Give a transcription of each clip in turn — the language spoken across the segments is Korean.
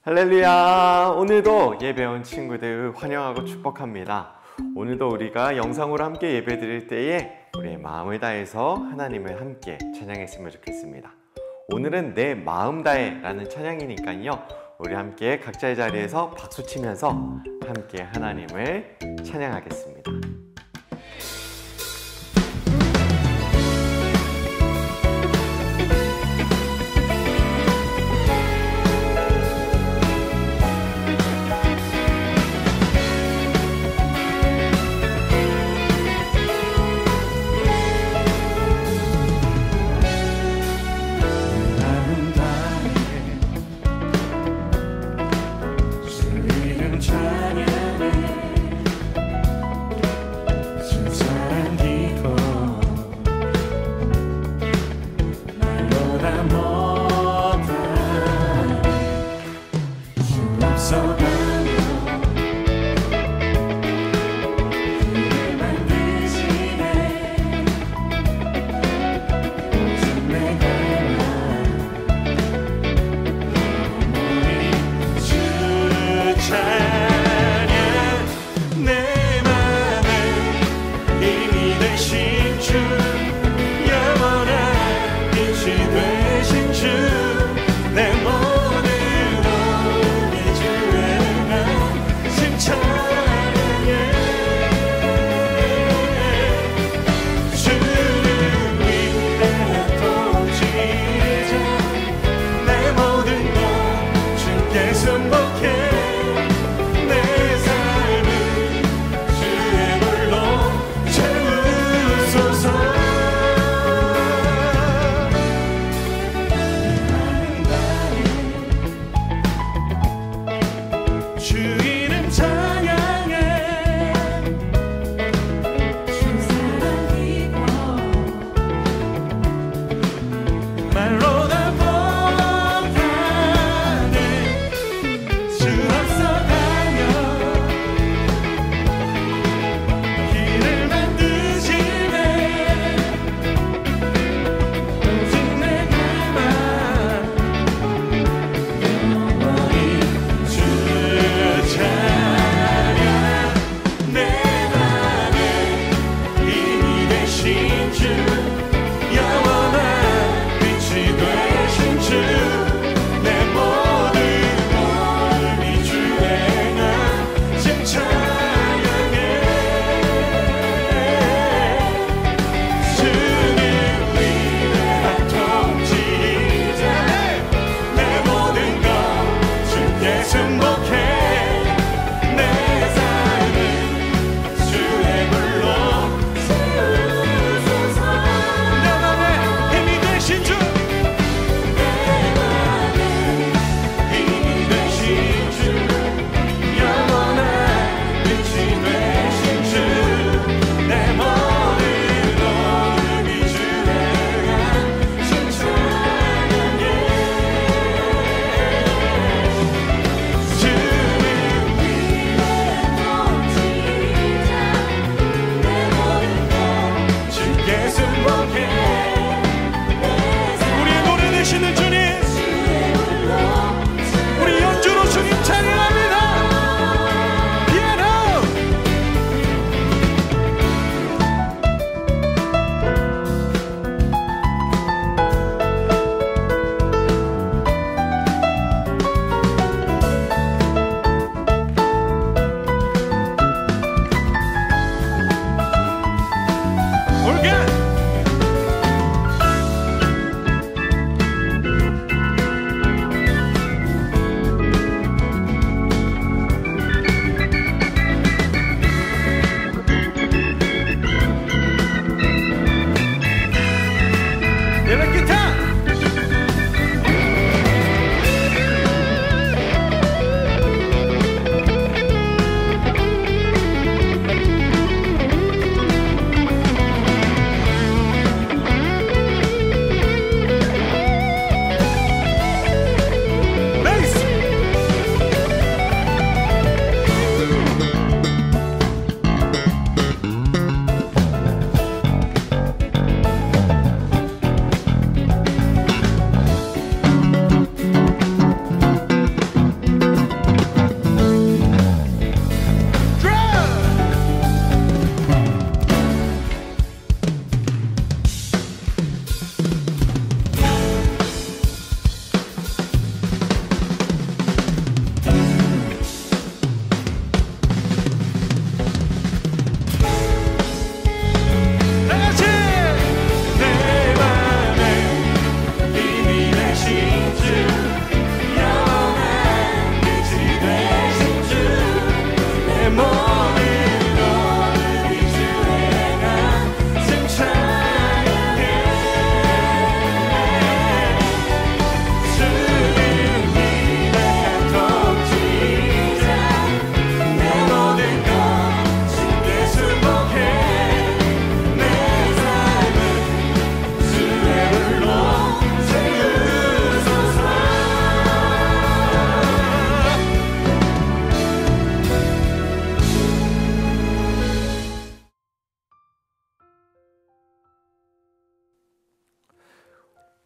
할렐루야! 오늘도 예배 온 친구들 환영하고 축복합니다. 오늘도 우리가 영상으로 함께 예배 드릴 때에 우리의 마음을 다해서 하나님을 함께 찬양했으면 좋겠습니다. 오늘은 내 마음 다해 라는 찬양이니까요, 우리 함께 각자의 자리에서 박수 치면서 함께 하나님을 찬양하겠습니다.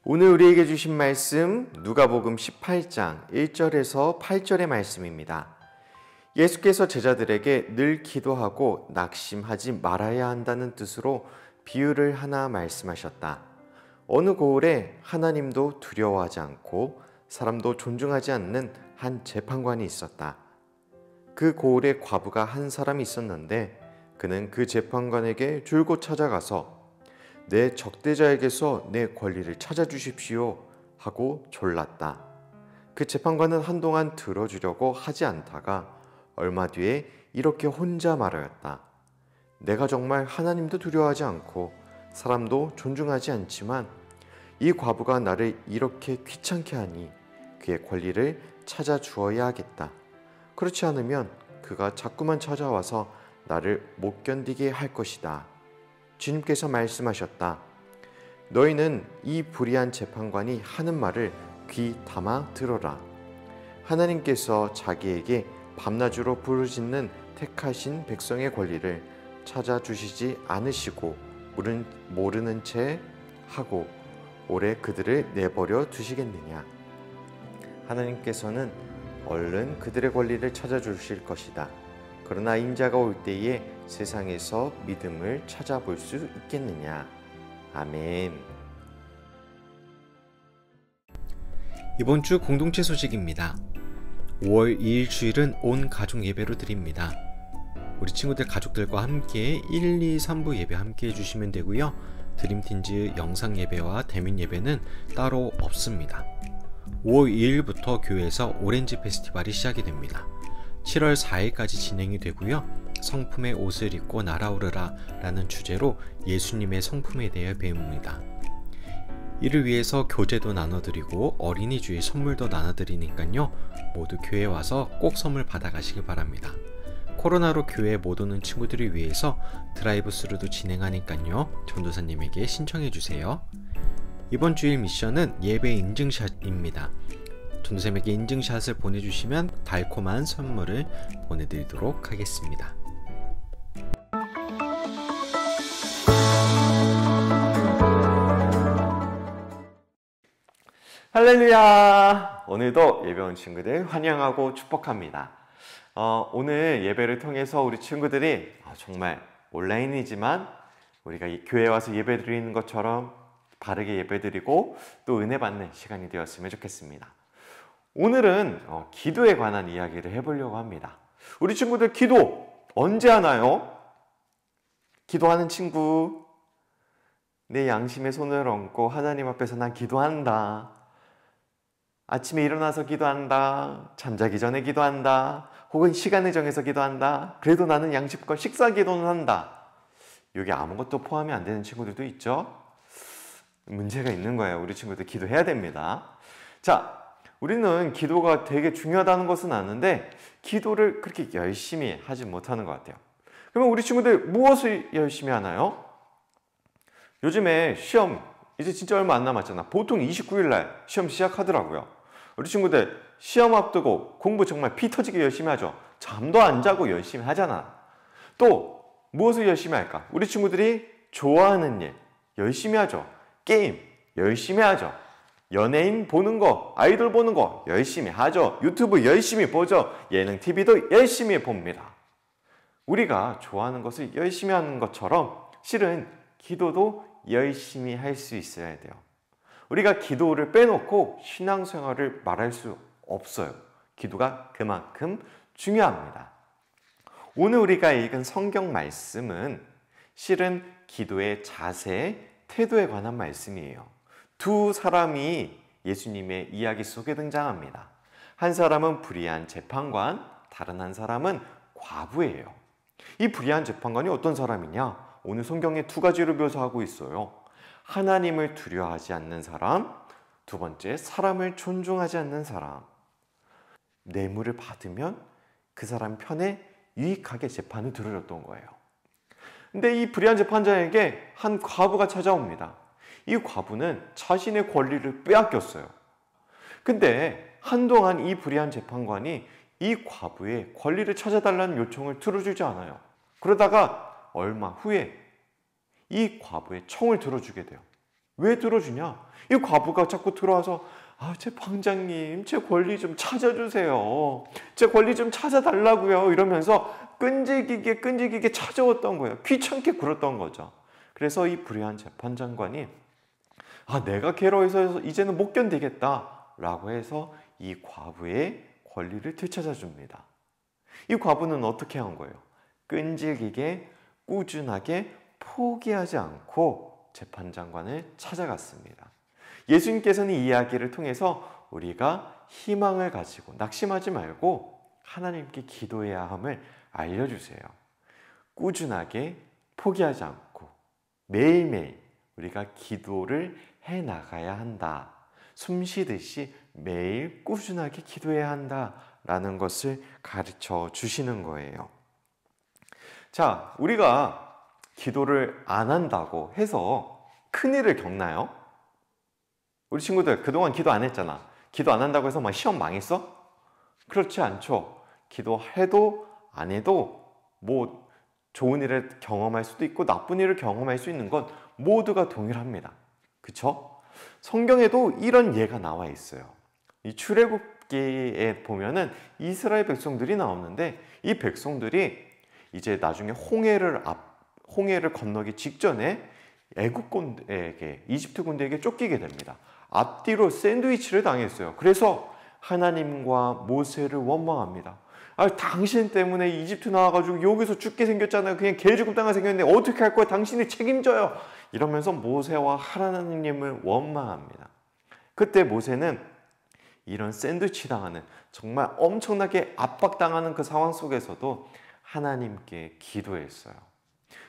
오늘 우리에게 주신 말씀 누가복음 18장 1절에서 8절의 말씀입니다. 예수께서 제자들에게 늘 기도하고 낙심하지 말아야 한다는 뜻으로 비유를 하나 말씀하셨다. 어느 고을에 하나님도 두려워하지 않고 사람도 존중하지 않는 한 재판관이 있었다. 그 고을에 과부가 한 사람이 있었는데 그는 그 재판관에게 줄곧 찾아가서 내 적대자에게서 내 권리를 찾아주십시오 하고 졸랐다. 그 재판관은 한동안 들어주려고 하지 않다가 얼마 뒤에 이렇게 혼자 말하였다. 내가 정말 하나님도 두려워하지 않고 사람도 존중하지 않지만 이 과부가 나를 이렇게 귀찮게 하니 그의 권리를 찾아주어야 하겠다. 그렇지 않으면 그가 자꾸만 찾아와서 나를 못 견디게 할 것이다. 주님께서 말씀하셨다. 너희는 이 불의한 재판관이 하는 말을 귀 담아 들어라. 하나님께서 자기에게 밤낮으로 부르짖는 택하신 백성의 권리를 찾아주시지 않으시고 모르는 채 하고 오래 그들을 내버려 두시겠느냐. 하나님께서는 얼른 그들의 권리를 찾아주실 것이다. 그러나 인자가 올 때에 세상에서 믿음을 찾아볼 수 있겠느냐. 아멘. 이번 주 공동체 소식입니다. 5월 2일 주일은 온 가족 예배로 드립니다. 우리 친구들 가족들과 함께 1, 2, 3부 예배 함께 해주시면 되고요. 드림틴즈 영상 예배와 대면 예배는 따로 없습니다. 5월 2일부터 교회에서 오렌지 페스티벌이 시작이 됩니다. 7월 4일까지 진행이 되고요. 성품의 옷을 입고 날아오르라 라는 주제로 예수님의 성품에 대해 배웁니다. 이를 위해서 교재도 나눠드리고 어린이 주일 선물도 나눠드리니까요. 모두 교회에 와서 꼭 선물 받아가시기 바랍니다. 코로나로 교회에 못 오는 친구들을 위해서 드라이브 스루도 진행하니까요. 전도사님에게 신청해주세요. 이번 주일 미션은 예배 인증샷입니다. 전도사님에게 인증샷을 보내주시면 달콤한 선물을 보내드리도록 하겠습니다. 할렐루야! 오늘도 예배 온 친구들 환영하고 축복합니다. 오늘 예배를 통해서 우리 친구들이 정말 온라인이지만 우리가 이 교회에 와서 예배 드리는 것처럼 바르게 예배 드리고 또 은혜 받는 시간이 되었으면 좋겠습니다. 오늘은 기도에 관한 이야기를 해보려고 합니다. 우리 친구들 기도 언제 하나요? 기도하는 친구, 내 양심에 손을 얹고 하나님 앞에서 난 기도한다. 아침에 일어나서 기도한다. 잠자기 전에 기도한다. 혹은 시간을 정해서 기도한다. 그래도 나는 양심껏 식사 기도는 한다. 여기 아무것도 포함이 안 되는 친구들도 있죠? 문제가 있는 거예요. 우리 친구들 기도해야 됩니다. 자, 우리는 기도가 되게 중요하다는 것은 아는데 기도를 그렇게 열심히 하지 못하는 것 같아요. 그러면 우리 친구들 무엇을 열심히 하나요? 요즘에 시험 이제 진짜 얼마 안 남았잖아. 보통 29일 날 시험 시작하더라고요. 우리 친구들 시험 앞두고 공부 정말 피 터지게 열심히 하죠. 잠도 안 자고 열심히 하잖아. 또 무엇을 열심히 할까? 우리 친구들이 좋아하는 일 열심히 하죠. 게임 열심히 하죠. 연예인 보는 거, 아이돌 보는 거 열심히 하죠. 유튜브 열심히 보죠. 예능 TV도 열심히 봅니다. 우리가 좋아하는 것을 열심히 하는 것처럼 실은 기도도 열심히 할 수 있어야 돼요. 우리가 기도를 빼놓고 신앙생활을 말할 수 없어요. 기도가 그만큼 중요합니다. 오늘 우리가 읽은 성경 말씀은 실은 기도의 자세, 태도에 관한 말씀이에요. 두 사람이 예수님의 이야기 속에 등장합니다. 한 사람은 불의한 재판관, 다른 한 사람은 과부예요. 이 불의한 재판관이 어떤 사람이냐? 오늘 성경에 두 가지로 묘사하고 있어요. 하나님을 두려워하지 않는 사람, 두 번째 사람을 존중하지 않는 사람. 뇌물을 받으면 그 사람 편에 유익하게 재판을 들어줬던 거예요. 근데 이 불의한 재판장에게 한 과부가 찾아옵니다. 이 과부는 자신의 권리를 빼앗겼어요. 근데 한동안 이 불의한 재판관이 이 과부의 권리를 찾아달라는 요청을 들어주지 않아요. 그러다가 얼마 후에 이 과부의 청을 들어주게 돼요. 왜 들어주냐? 이 과부가 자꾸 들어와서 제 방장님, 제 권리 좀 찾아주세요. 제 권리 좀 찾아달라고요. 이러면서 끈질기게 찾아왔던 거예요. 귀찮게 굴었던 거죠. 그래서 이 불의한 재판장관이 내가 괴로워서 이제는 못 견디겠다 라고 해서 이 과부의 권리를 되찾아 줍니다. 이 과부는 어떻게 한 거예요? 끈질기게 꾸준하게 포기하지 않고 재판장관을 찾아갔습니다. 예수님께서는 이 이야기를 통해서 우리가 희망을 가지고 낙심하지 말고 하나님께 기도해야 함을 알려주세요. 꾸준하게 포기하지 않고 매일매일 우리가 기도를 해나가야 한다. 숨쉬듯이 매일 꾸준하게 기도해야 한다라는 것을 가르쳐 주시는 거예요. 자, 우리가 기도를 안 한다고 해서 큰일을 겪나요? 우리 친구들 그동안 기도 안 했잖아. 기도 안 한다고 해서 막 시험 망했어? 그렇지 않죠. 기도해도 안 해도 뭐 좋은 일을 경험할 수도 있고 나쁜 일을 경험할 수 있는 건 모두가 동일합니다. 그쵸? 성경에도 이런 예가 나와 있어요. 이 출애굽기에 보면은 이스라엘 백성들이 나오는데 이 백성들이 이제 나중에 홍해를 건너기 직전에 애굽 군대에게, 이집트 군대에게 쫓기게 됩니다. 앞뒤로 샌드위치를 당했어요. 그래서 하나님과 모세를 원망합니다. 당신 때문에 이집트 나와가지고 여기서 죽게 생겼잖아요. 그냥 개죽음 당할 생겼는데 어떻게 할 거야? 당신이 책임져요. 이러면서 모세와 하나님을 원망합니다. 그때 모세는 이런 샌드위치 당하는, 정말 엄청나게 압박당하는 그 상황 속에서도 하나님께 기도했어요.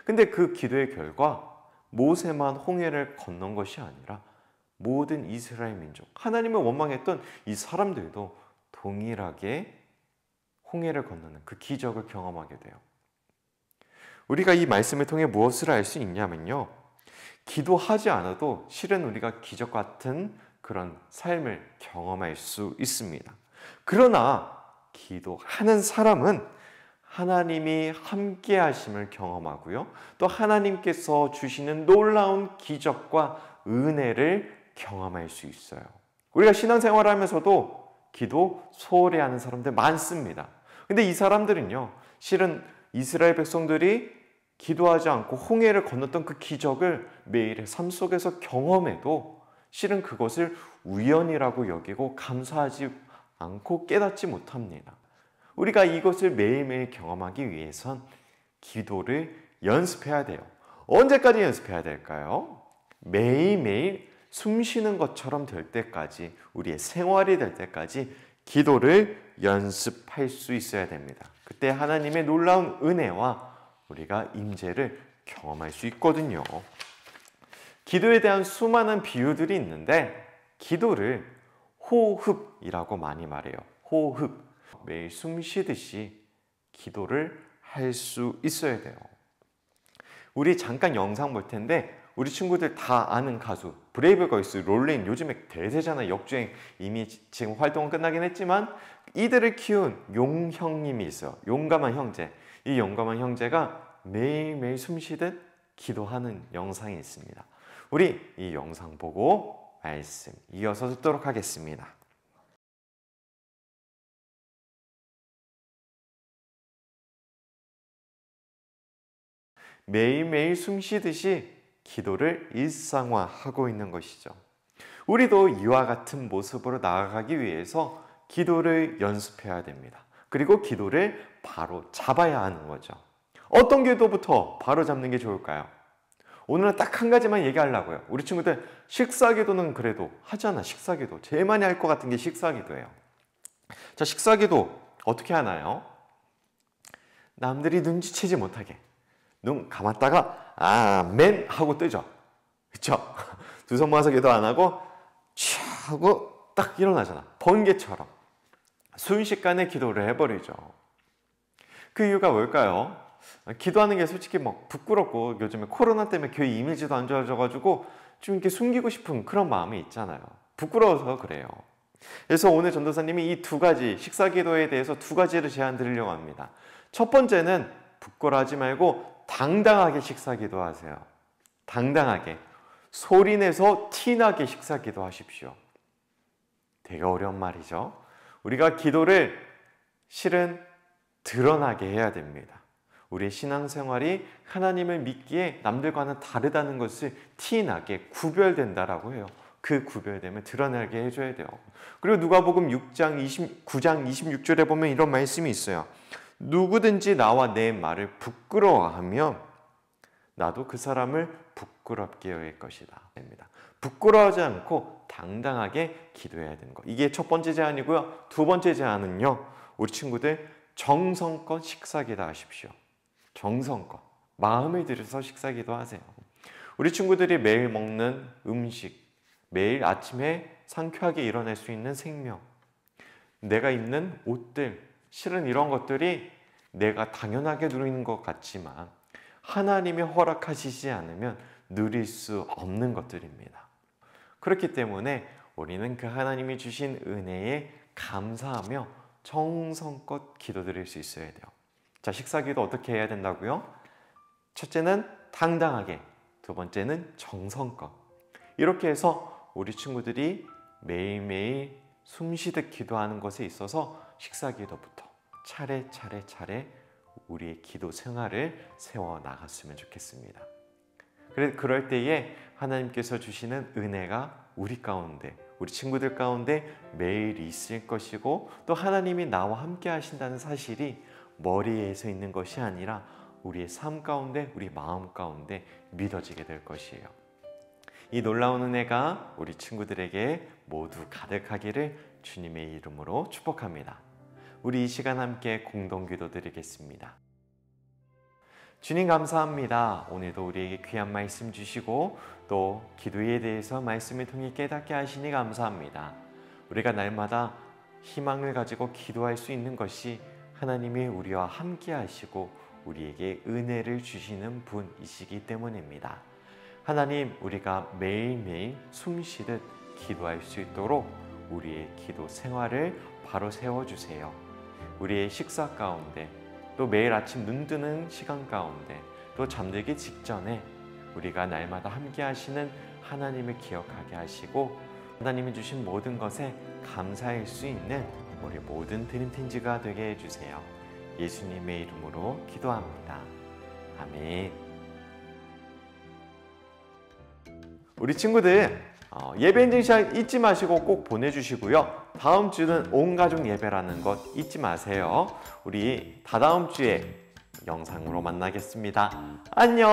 근데 그 기도의 결과 모세만 홍해를 건넌 것이 아니라 모든 이스라엘 민족, 하나님을 원망했던 이 사람들도 동일하게 홍해를 건너는 그 기적을 경험하게 돼요. 우리가 이 말씀을 통해 무엇을 알 수 있냐면요, 기도하지 않아도 실은 우리가 기적 같은 그런 삶을 경험할 수 있습니다. 그러나 기도하는 사람은 하나님이 함께 하심을 경험하고요, 또 하나님께서 주시는 놀라운 기적과 은혜를 경험할 수 있어요. 우리가 신앙생활을 하면서도 기도 소홀히 하는 사람들 많습니다. 근데 이 사람들은요, 실은 이스라엘 백성들이 기도하지 않고 홍해를 건넜던 그 기적을 매일의 삶 속에서 경험해도 실은 그것을 우연이라고 여기고 감사하지 않고 깨닫지 못합니다. 우리가 이것을 매일매일 경험하기 위해선 기도를 연습해야 돼요. 언제까지 연습해야 될까요? 매일매일 숨 쉬는 것처럼 될 때까지, 우리의 생활이 될 때까지 기도를 연습할 수 있어야 됩니다. 그때 하나님의 놀라운 은혜와 우리가 임재를 경험할 수 있거든요. 기도에 대한 수많은 비유들이 있는데 기도를 호흡이라고 많이 말해요. 호흡. 매일 숨 쉬듯이 기도를 할 수 있어야 돼요. 우리 잠깐 영상 볼 텐데 우리 친구들 다 아는 가수 브레이브걸스 롤린, 요즘에 대세잖아, 역주행. 이미 지금 활동은 끝나긴 했지만 이들을 키운 용형님이 있어요. 용감한 형제. 이 용감한 형제가 매일매일 숨쉬듯 기도하는 영상이 있습니다. 우리 이 영상 보고 말씀 이어서 듣도록 하겠습니다. 매일매일 숨쉬듯이 기도를 일상화하고 있는 것이죠. 우리도 이와 같은 모습으로 나아가기 위해서 기도를 연습해야 됩니다. 그리고 기도를 바로 잡아야 하는 거죠. 어떤 기도부터 바로 잡는 게 좋을까요? 오늘은 딱 한 가지만 얘기하려고요. 우리 친구들 식사기도는 그래도 하잖아. 식사기도 제일 많이 할 것 같은 게 식사기도예요. 자, 식사기도 어떻게 하나요? 남들이 눈치채지 못하게 눈 감았다가 아멘 하고 뜨죠. 그쵸? 두 손 모아서 기도 안 하고 취 하고 딱 일어나잖아. 번개처럼 순식간에 기도를 해버리죠. 그 이유가 뭘까요? 기도하는 게 솔직히 막 부끄럽고 요즘에 코로나 때문에 교회 이미지도 안 좋아져가지고 좀 이렇게 숨기고 싶은 그런 마음이 있잖아요. 부끄러워서 그래요. 그래서 오늘 전도사님이 이 두 가지 식사기도에 대해서 두 가지를 제안 드리려고 합니다. 첫 번째는 부끄러워하지 말고 당당하게 식사기도 하세요. 당당하게 소리내서 티나게 식사 기도하십시오. 되게 어려운 말이죠. 우리가 기도를 실은 드러나게 해야 됩니다. 우리의 신앙생활이 하나님을 믿기에 남들과는 다르다는 것을 티나게 구별된다라고 해요. 그 구별됨을 드러나게 해줘야 돼요. 그리고 누가복음 9장 26절에 보면 이런 말씀이 있어요. 누구든지 나와 내 말을 부끄러워하면 나도 그 사람을 부끄럽게 여길 것이다. 부끄러워하지 않고 당당하게 기도해야 되는 거. 이게 첫 번째 제안이고요. 두 번째 제안은요. 우리 친구들 정성껏 식사기도 하십시오. 정성껏 마음을 들여서 식사기도 하세요. 우리 친구들이 매일 먹는 음식, 매일 아침에 상쾌하게 일어날 수 있는 생명, 내가 입는 옷들, 실은 이런 것들이 내가 당연하게 누리는 것 같지만 하나님이 허락하시지 않으면 누릴 수 없는 것들입니다. 그렇기 때문에 우리는 그 하나님이 주신 은혜에 감사하며 정성껏 기도드릴 수 있어야 돼요. 자, 식사기도 어떻게 해야 된다고요? 첫째는 당당하게, 두 번째는 정성껏. 이렇게 해서 우리 친구들이 매일매일 숨쉬듯 기도하는 것에 있어서 식사기도부터 차례 우리의 기도 생활을 세워나갔으면 좋겠습니다. 그럴 때에 하나님께서 주시는 은혜가 우리 가운데, 우리 친구들 가운데 매일 있을 것이고, 또 하나님이 나와 함께 하신다는 사실이 머리에서 있는 것이 아니라 우리의 삶 가운데, 우리 마음 가운데 믿어지게 될 것이에요. 이 놀라운 은혜가 우리 친구들에게 모두 가득하기를 주님의 이름으로 축복합니다. 우리 이 시간 함께 공동기도 드리겠습니다. 주님 감사합니다. 오늘도 우리에게 귀한 말씀 주시고 또 기도에 대해서 말씀을 통해 깨닫게 하시니 감사합니다. 우리가 날마다 희망을 가지고 기도할 수 있는 것이 하나님이 우리와 함께 하시고 우리에게 은혜를 주시는 분이시기 때문입니다. 하나님, 우리가 매일매일 숨쉬듯 기도할 수 있도록 우리의 기도 생활을 바로 세워주세요. 우리의 식사 가운데, 또 매일 아침 눈 뜨는 시간 가운데, 또 잠들기 직전에 우리가 날마다 함께 하시는 하나님을 기억하게 하시고 하나님이 주신 모든 것에 감사할 수 있는 우리 모든 드림팀즈가 되게 해주세요. 예수님의 이름으로 기도합니다. 아멘. 우리 친구들 예배 인증샷 잊지 마시고 꼭 보내주시고요. 다음 주는 온 가족 예배라는 것 잊지 마세요. 우리 다다음 주에 영상으로 만나겠습니다. 안녕.